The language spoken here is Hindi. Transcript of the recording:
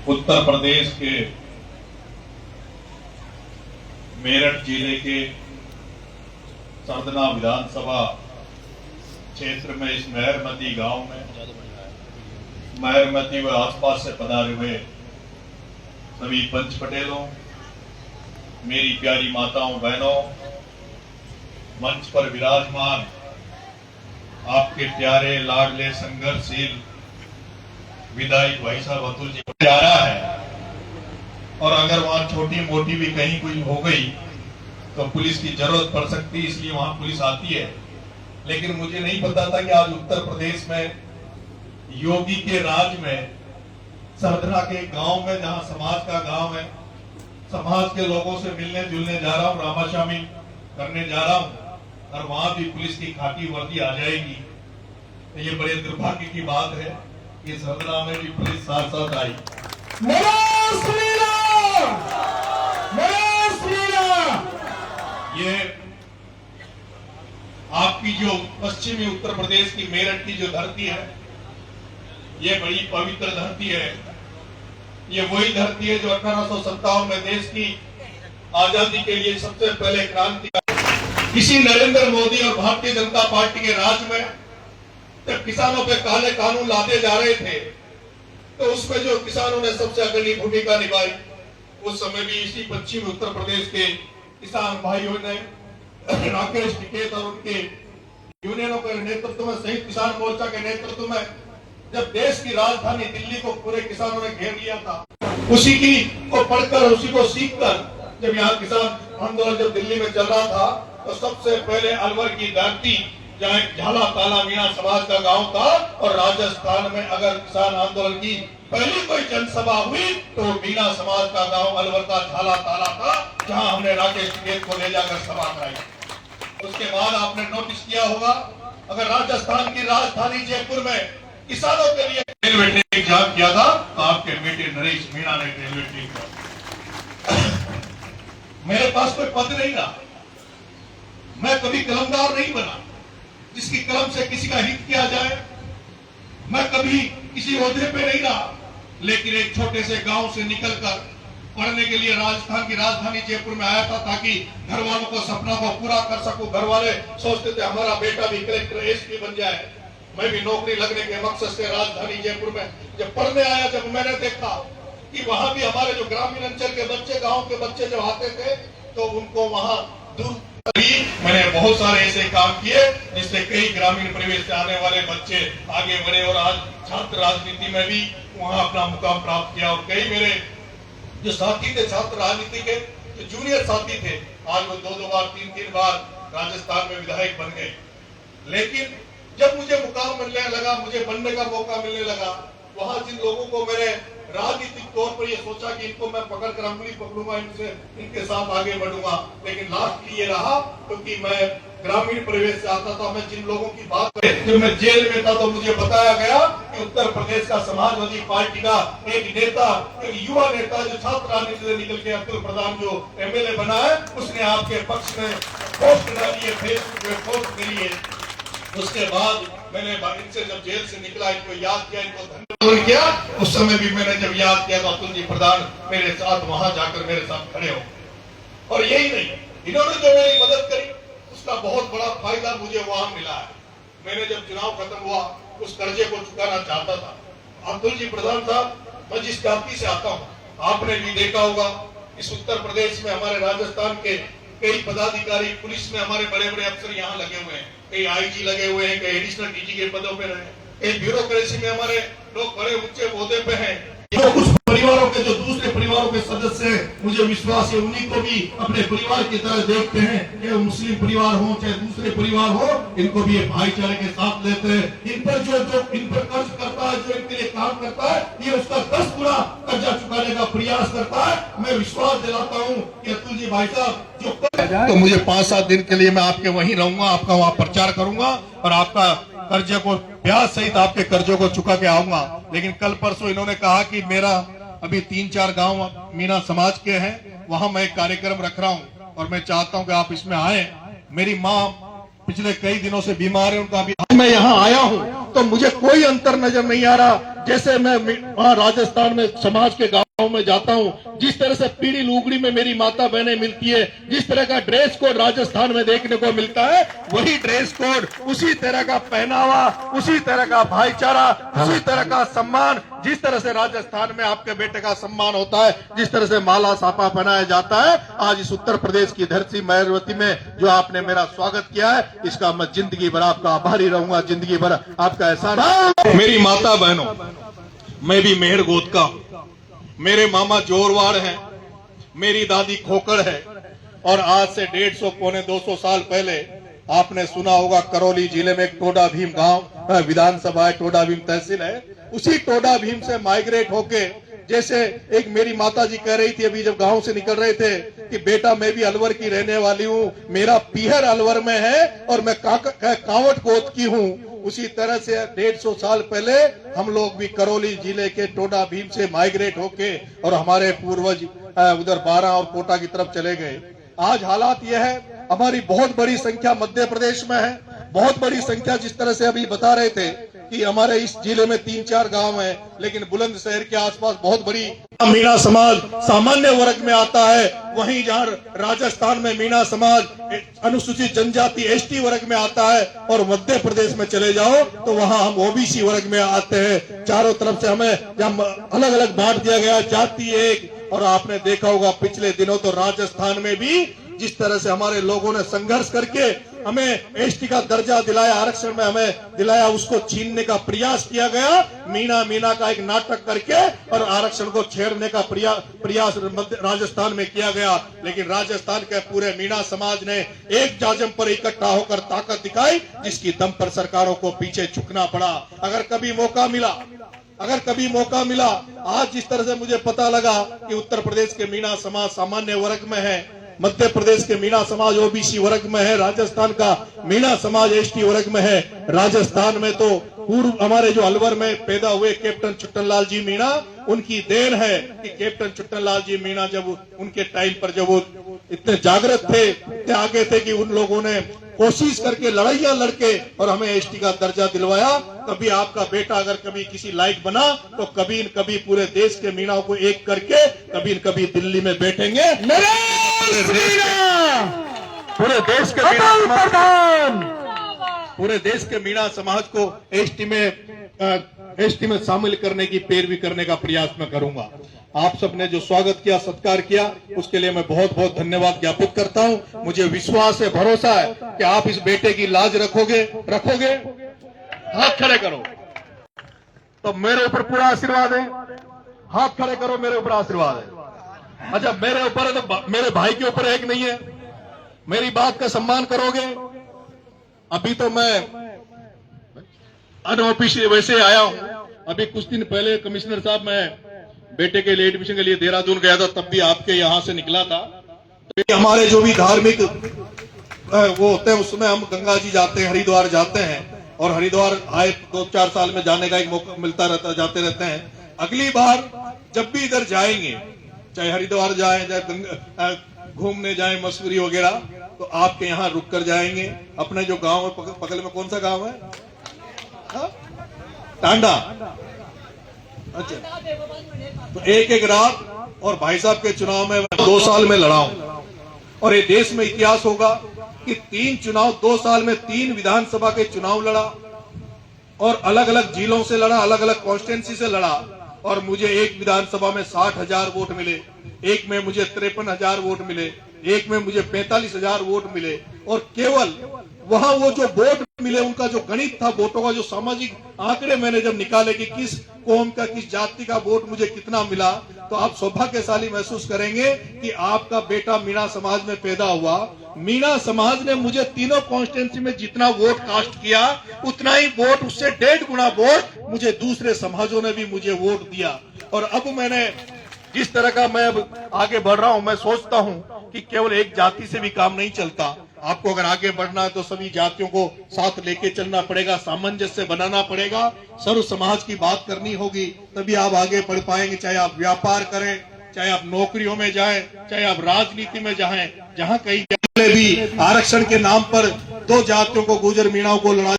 उत्तर प्रदेश के मेरठ जिले के सरदना विधानसभा क्षेत्र में इस मेहरमती गांव में मेहरमती व आसपास से पधारे हुए सभी पंच पटेलों, मेरी प्यारी माताओं बहनों, मंच पर विराजमान आपके प्यारे लाडले संघर्षशील विधायक भाई साहब अतुल जी जा रहा है। और अगर वहां छोटी मोटी भी कहीं कोई हो गई तो पुलिस की जरूरत पड़ सकती है, इसलिए वहां पुलिस आती है। लेकिन मुझे नहीं पता था कि आज उत्तर प्रदेश में योगी के राज में सरदना के गांव में, जहां समाज का गांव है, समाज के लोगों से मिलने जुलने जा रहा हूं, रामाशामी करने जा रहा हूं, और वहां भी पुलिस की खाकी वर्दी आ जाएगी। तो ये बड़े दुर्भाग्य की बात है कि सरदना में भी पुलिस साथ साथ आई। ये आपकी जो पश्चिमी उत्तर प्रदेश की मेरठ की जो धरती है, ये बड़ी पवित्र धरती है। ये वही धरती है जो 1857 में देश की आजादी के लिए सबसे पहले क्रांति इसी नरेंद्र मोदी और भारतीय जनता पार्टी के राज में जब किसानों पे काले कानून लादे जा रहे थे, तो उसमें जो किसानों ने सबसे अग्रणी भूमिका निभाई, उस समय भी इसी पश्चिमी उत्तर प्रदेश के किसान भाइयों ने राकेश टिकैत और उनके यूनियनों के नेतृत्व में, संयुक्त किसान मोर्चा के नेतृत्व में, जब देश की राजधानी दिल्ली को पूरे किसानों ने घेर लिया था, उसी की को पढ़कर, उसी को सीखकर जब यहाँ किसान आंदोलन जब दिल्ली में चल रहा था, तो सबसे पहले अलवर की धरती जहाँ झाला ताला मीणा समाज का गांव था, और राजस्थान में अगर किसान आंदोलन की पहली कोई जनसभा हुई तो मीणा समाज का गांव अलवर का झाला ताला था, जहां हमने राकेश टिकैत को ले जाकर सभा कराई। उसके बाद आपने नोटिस किया होगा, अगर राजस्थान की राजधानी जयपुर में किसानों के लिए रेलवे ट्रैक एग्जाम किया था, तो आपके बेटे नरेश मीणा ने रेलवे ट्रैक किया। मेरे पास कोई पद नहीं रहा, मैं कभी कलमदार नहीं बना जिसकी कलम से किसी का हित किया जाए, मैं कभी किसी ओहदे पे नहीं रहा, लेकिन एक छोटे से गांव से निकलकर पढ़ने के लिए राजस्थान की राजधानी जयपुर में आया था, ताकि घर वालों को सपना को पूरा कर सकूं। घर वाले सोचते थे हमारा बेटा भी कलेक्टर एसपी बन जाए। मैं भी नौकरी लगने के मकसद से राजधानी जयपुर में जब पढ़ने आया, जब मैंने देखा कि वहां भी हमारे जो ग्रामीण अंचल के बच्चे, गाँव के बच्चे जब आते थे, तो उनको वहां दूर मैंने बहुत सारे ऐसे काम किए जिससे कई ग्रामीण परिवेश से आने वाले बच्चे आगे बढ़े, और आज छात्र राजनीति में भी वहां अपना मुकाम प्राप्त किया। और कई मेरे जो साथी थे छात्र राजनीति के, जो जूनियर साथी थे, आज वो 2-2 बार 3-3 बार राजस्थान में विधायक बन गए। लेकिन जब मुझे मुकाम मिलने लगा, मुझे बनने का मौका मिलने लगा, वहां जिन लोगों को मैंने राजनीतिक तौर पर ये सोचा कि इनको मैं पकड़कर अंगुली पकड़ूंगा, इनसे इनके साथ आगे बढ़ूंगा, लेकिन लास्ट ये रहा क्योंकि मैं ग्रामीण परिवेश से आता था। मैं जिन लोगों की बात करें, जब मैं जेल में था तो मुझे बताया गया कि उत्तर प्रदेश का समाजवादी पार्टी का एक नेता, एक युवा नेता जो छात्र राजनीति से निकल के अब्दुल प्रधान जो MLA बना है, उसने आपके पक्ष में पोस्ट डाली है, फेसबुक पे पोस्ट करी है। उसके बाद मैंने इनसे जब जेल से निकला, इनको याद किया, इनको धन्यवाद किया। उस समय भी मैंने जब याद किया तो अतुल जी प्रधान मेरे साथ वहां जाकर मेरे साथ खड़े हो। और यही नहीं, इन्होंने जो मेरी मदद करी उसका बहुत बड़ा फायदा मुझे वहां मिला है। मैंने जब चुनाव खत्म हुआ, उस कर्जे को चुकाना चाहता था। अतुल जी प्रधान साहब, मैं जिस जाति से आता हूँ, आपने भी देखा होगा, इस उत्तर प्रदेश में हमारे राजस्थान के कई पदाधिकारी, पुलिस में हमारे बड़े बड़े अफसर यहाँ लगे हुए हैं, कई IG लगे हुए हैं, कई एडिशनल DG के पदों पे रहे, कई ब्यूरोक्रेसी में हमारे लोग बड़े ऊंचे ओहदे पे हैं। जो कुछ परिवारों के, जो दूसरे परिवारों के सदस्य हैं, मुझे विश्वास है उन्हीं को भी अपने परिवार की तरह देखते हैं, चाहे मुस्लिम परिवार हो चाहे दूसरे परिवार हो, इनको भी ये भाईचारे के साथ लेते हैं। इन पर जो इन पर कर्ज करता है, जो इनके लिए काम करता है, ये उसका 10 गुना कर्जा चुकाने का प्रयास करता है। मैं विश्वास दिलाता हूँ कि अतुल जी भाई साहब जो तो मुझे 5-7 दिन के लिए मैं आपके वहीं रहूंगा, आपका वहाँ प्रचार करूंगा और आपका कर्जे को ब्याज सहित आपके कर्जों को चुका के आऊंगा। लेकिन कल परसों इन्होंने कहा कि मेरा अभी 3-4 गांव मीणा समाज के हैं, वहां मैं एक कार्यक्रम रख रहा हूं और मैं चाहता हूं कि आप इसमें आए। मेरी माँ पिछले कई दिनों से बीमार है, उनका अभी मैं यहाँ आया हूँ तो मुझे कोई अंतर नजर नहीं आ रहा। जैसे मैं वहाँ राजस्थान में समाज के गांव में जाता हूँ, जिस तरह से पीढ़ी लुगड़ी में मेरी माता बहनें मिलती है, जिस तरह का ड्रेस कोड राजस्थान में देखने को मिलता है, वही ड्रेस कोड, उसी तरह का पहनावा, उसी तरह का भाईचारा, उसी तरह का सम्मान, जिस तरह से राजस्थान में आपके बेटे का सम्मान होता है, जिस तरह से माला साफा पहनाया जाता है, आज इस उत्तर प्रदेश की धरती मेहरवती में जो आपने मेरा स्वागत किया है, इसका मैं जिंदगी भर आपका आभारी रहूंगा, जिंदगी भर आपका एहसान। मेरी माता बहनों, मैं भी मेहर गोद का हूं, मेरे मामा जोरवाड़ हैं, मेरी दादी खोकड़ है, और आज से 150 पौने 200 साल पहले आपने सुना होगा करौली जिले में एक टोडा भीम गांव विधानसभा है, टोडा भीम तहसील है, उसी टोडा भीम से माइग्रेट होके, जैसे एक मेरी माता जी कह रही थी अभी जब गांव से निकल रहे थे कि बेटा मैं भी अलवर की रहने वाली हूँ, मेरा पीहर अलवर में है और मैं कावट गोद की हूँ। उसी तरह से 150 साल पहले हम लोग भी करौली जिले के टोडा भीम से माइग्रेट होके और हमारे पूर्वज उधर बारा और कोटा की तरफ चले गए। आज हालात यह है, हमारी बहुत बड़ी संख्या मध्य प्रदेश में है, बहुत बड़ी संख्या, जिस तरह से अभी बता रहे थे कि हमारे इस जिले में 3-4 गांव हैं, लेकिन बुलंदशहर के आसपास बहुत बड़ी मीणा समाज सामान्य वर्ग में आता है। वहीं जहां राजस्थान में मीणा समाज अनुसूचित जनजाति एसटी वर्ग में आता है, और मध्य प्रदेश में चले जाओ तो वहां हम ओबीसी वर्ग में आते हैं। चारों तरफ से हमें अलग अलग बांट दिया गया, जाति एक। और आपने देखा होगा पिछले दिनों तो राजस्थान में भी जिस तरह से हमारे लोगों ने संघर्ष करके हमें एसटी का दर्जा दिलाया, आरक्षण में हमें दिलाया, उसको छीनने का प्रयास किया गया, मीणा का एक नाटक करके, और आरक्षण को छेड़ने का प्रयास राजस्थान में किया गया। लेकिन राजस्थान के पूरे मीणा समाज ने एक जाजम पर इकट्ठा होकर ताकत दिखाई, जिसकी दम पर सरकारों को पीछे झुकना पड़ा। अगर कभी मौका मिला, आज जिस तरह से मुझे पता लगा कि उत्तर प्रदेश के मीणा समाज सामान्य वर्ग में है, मध्य प्रदेश के मीणा समाज ओबीसी वर्ग में है, राजस्थान का मीणा समाज एसटी वर्ग में है। राजस्थान में तो पूर्व हमारे जो अलवर में पैदा हुए कैप्टन छुट्टनलाल जी मीणा, उनकी देन है कि कैप्टन छुट्टनलाल जी मीणा जब उनके टाइम पर जब वो इतने जागृत थे, इतने आगे थे कि उन लोगों ने कोशिश करके लड़ाइयां लड़के और हमें एसटी का दर्जा दिलवाया। कभी आपका बेटा अगर कभी किसी लायक बना तो कभी न कभी पूरे देश के मीणाओं को एक करके कभी न कभी दिल्ली में बैठेंगे। पूरे देश के मीणा समाज को एसटी में शामिल करने की, पैरवी करने का प्रयास मैं करूंगा। आप सबने जो स्वागत किया, सत्कार किया, उसके लिए मैं बहुत बहुत धन्यवाद ज्ञापित करता हूं। मुझे विश्वास है, भरोसा है कि आप इस बेटे की लाज रखोगे। हाथ खड़े करो तो मेरे ऊपर पूरा आशीर्वाद है। हाथ खड़े करो, मेरे ऊपर आशीर्वाद है। अच्छा, मेरे ऊपर है तो मेरे भाई के ऊपर है कि नहीं है? मेरी बात का सम्मान करोगे? अभी तो मैं अनऑफिशियल वैसे आया हूं। अभी कुछ दिन पहले कमिश्नर साहब, मैं बेटे के लिए एडमिशन के लिए देहरादून गया था, तब भी आपके यहां से निकला था। तो हमारे जो भी धार्मिक वो होते हैं, उसमें हम गंगा जी जाते हैं, हरिद्वार जाते हैं, और हरिद्वार आए 2-4 साल में जाने का एक मौका मिलता रहता, जाते रहते हैं। अगली बार जब भी इधर जाएंगे, चाहे हरिद्वार जाए, चाहे घूमने जाए मसूरी वगैरह, तो आपके यहाँ रुक कर जाएंगे। अपने जो गांव है, पकल में कौन सा गांव है? टांडा। अच्छा, तो एक रात, और भाई साहब के चुनाव में 2 साल में लड़ा हूं, और ये देश में इतिहास होगा कि 3 चुनाव 2 साल में 3 विधानसभा के चुनाव लड़ा, और अलग अलग जिलों से लड़ा, अलग अलग कॉन्स्टिट्यूंसी से लड़ा, और मुझे एक विधानसभा में 60,000 वोट मिले, एक में मुझे 53,000 वोट मिले, एक में मुझे 45,000 वोट मिले। और केवल वहां वो जो वोट मिले, उनका जो गणित था वोटों का, जो सामाजिक आंकड़े मैंने जब निकाले कि किस कौम का, किस जाति का वोट मुझे कितना मिला, तो आप सौभाग्यशाली महसूस करेंगे कि आपका बेटा मीणा समाज में पैदा हुआ। मीणा समाज ने मुझे तीनों कॉन्स्टिट्यूंसी में जितना वोट कास्ट किया, उतना ही वोट, उससे 1.5 गुना वोट मुझे दूसरे समाजों ने भी मुझे वोट दिया। और अब मैंने जिस तरह का मैं अब आगे बढ़ रहा हूं, मैं सोचता हूं कि केवल एक जाति से भी काम नहीं चलता। आपको अगर आगे बढ़ना है तो सभी जातियों को साथ लेके चलना पड़ेगा, सामंजस्य बनाना पड़ेगा, सर्व समाज की बात करनी होगी, तभी आप आगे बढ़ पाएंगे। चाहे आप व्यापार करें, चाहे आप नौकरियों में जाएं, चाहे आप राजनीति में जाएं, जहां कहीं भी आरक्षण के नाम पर 2 जातियों को, गुर्जर मीणाओं को लड़ा